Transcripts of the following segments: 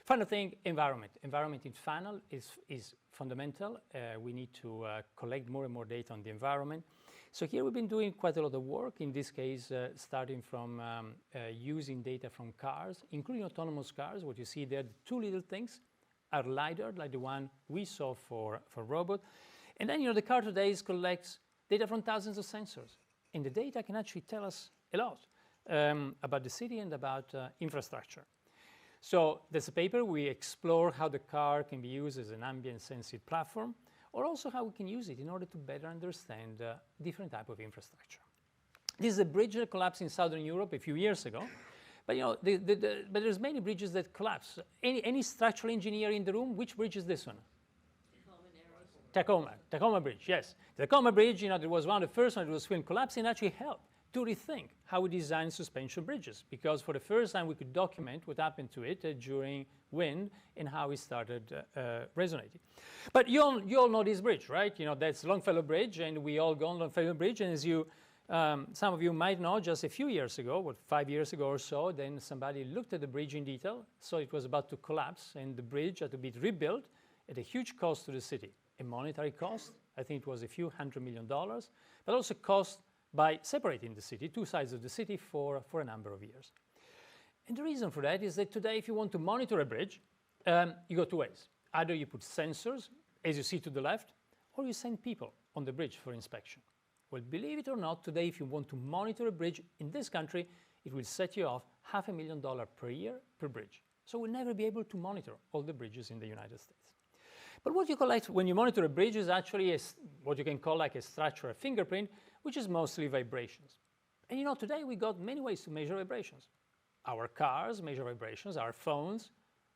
Final thing, environment. Environment in funnel is fundamental. We need to collect more and more data on the environment. So here we've been doing quite a lot of work, in this case, starting from using data from cars, including autonomous cars. What you see there, the two little things are LiDAR, like the one we saw for robot. And then, the car today collects data from thousands of sensors. And the data can actually tell us a lot about the city and about infrastructure. So there's a paper. We explore how the car can be used as an ambient sensing platform, or also how we can use it in order to better understand different type of infrastructure. This is a bridge that collapsed in Southern Europe a few years ago. But, but there's many bridges that collapse. Any structural engineer in the room, which bridge is this one? Tacoma Bridge, yes. The Tacoma Bridge, there was one of the first ones that was film collapsing, and actually helped to rethink how we design suspension bridges, because for the first time we could document what happened to it during wind and how it started resonating. But you all know this bridge, right? That's Longfellow Bridge, and we all go on Longfellow Bridge. And as some of you might know, just a few years ago, 5 years ago or so, then somebody looked at the bridge in detail, so it was about to collapse, and the bridge had to be rebuilt at a huge cost to the city, a monetary cost. I think it was a few $100 million, but also cost by separating the city, two sides of the city, for a number of years. And the reason for that is that today, if you want to monitor a bridge, you go two ways. Either you put sensors, as you see to the left, or you send people on the bridge for inspection. Well, believe it or not, today, if you want to monitor a bridge in this country, it will set you off $500,000 per year per bridge. So we'll never be able to monitor all the bridges in the United States. But what you collect when you monitor a bridge is actually what you can call like a structural fingerprint, which is mostly vibrations. And today we got many ways to measure vibrations. Our cars measure vibrations, our phones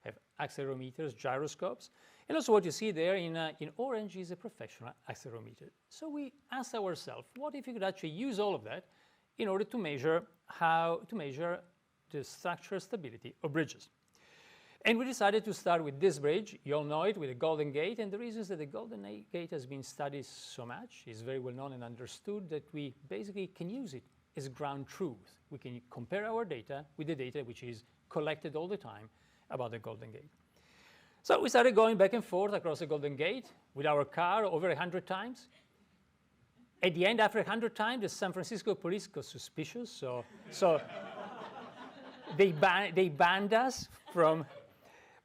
have accelerometers, gyroscopes, and also what you see there in orange is a professional accelerometer. So we asked ourselves, what if you could actually use all of that in order to measure the structural stability of bridges? And we decided to start with this bridge. You all know it, with the Golden Gate. And the reason is that the Golden Gate has been studied so much, is very well known and understood, that we basically can use it as ground truth. We can compare our data with the data which is collected all the time about the Golden Gate. So we started going back and forth across the Golden Gate with our car over 100 times. At the end, after 100 times, the San Francisco police got suspicious. So they banned us from.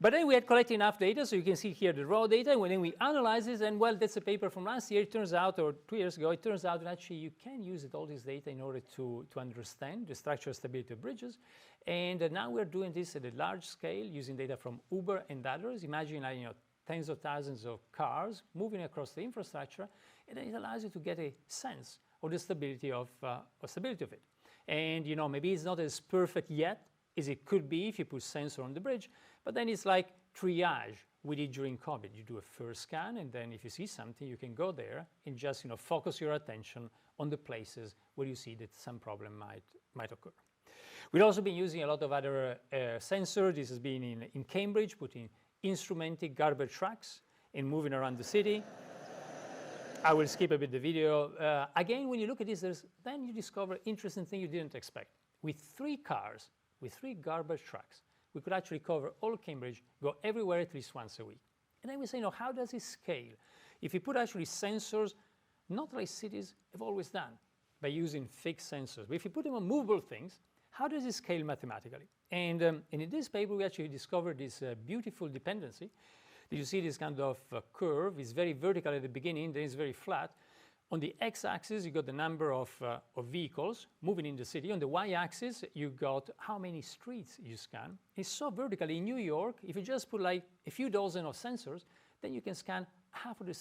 But then we had collected enough data, so you can see here the raw data, and then we analyze it, and well, that's a paper from last year. It turns out, or 2 years ago, it turns out that actually you can use all this data in order to understand the structural stability of bridges. And now we're doing this at a large scale using data from Uber and others. Imagine tens of thousands of cars moving across the infrastructure, and then it allows you to get a sense of the stability of it. And maybe it's not as perfect yet as it could be if you put sensor on the bridge, but then it's like triage we did during COVID. You do a first scan, and then if you see something, you can go there and just focus your attention on the places where you see that some problem might occur. We've also been using a lot of other sensors. This has been in Cambridge, putting instrumented garbage trucks and moving around the city. I will skip a bit the video. Again, when you look at this, then you discover interesting thing you didn't expect. With 3 cars, with 3 garbage trucks, we could actually cover all Cambridge, go everywhere at least once a week. And then we say, how does it scale? If you put actually sensors, not like cities have always done, by using fixed sensors, but if you put them on movable things, how does it scale mathematically? And in this paper, we actually discovered this beautiful dependency. You see this kind of curve. It's very vertical at the beginning, then it's very flat. On the x-axis, you got the number of vehicles moving in the city. On the y-axis, you got how many streets you scan. It's so vertical. In New York, if you just put like a few dozen of sensors, then you can scan half of the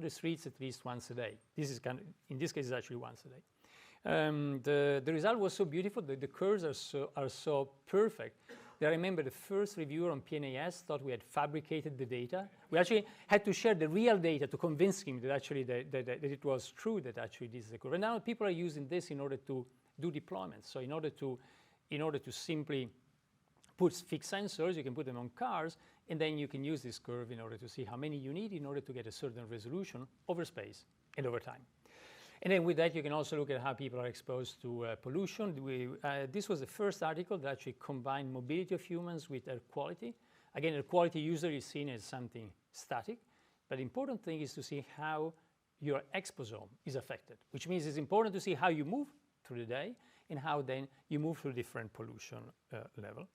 streets at least once a day. This is in this case, it's actually once a day. The result was so beautiful that the curves are so perfect. I remember the first reviewer on PNAS thought we had fabricated the data. We actually had to share the real data to convince him that actually that it was true that actually this is the curve. And now people are using this in order to do deployments. So in order to simply put fixed sensors, you can put them on cars, and then you can use this curve in order to see how many you need in order to get a certain resolution over space and over time. And then with that, you can also look at how people are exposed to pollution. This was the first article that actually combined mobility of humans with air quality. Again, air quality usually is seen as something static, but the important thing is to see how your exposome is affected, which means it's important to see how you move through the day and how then you move through different pollution level.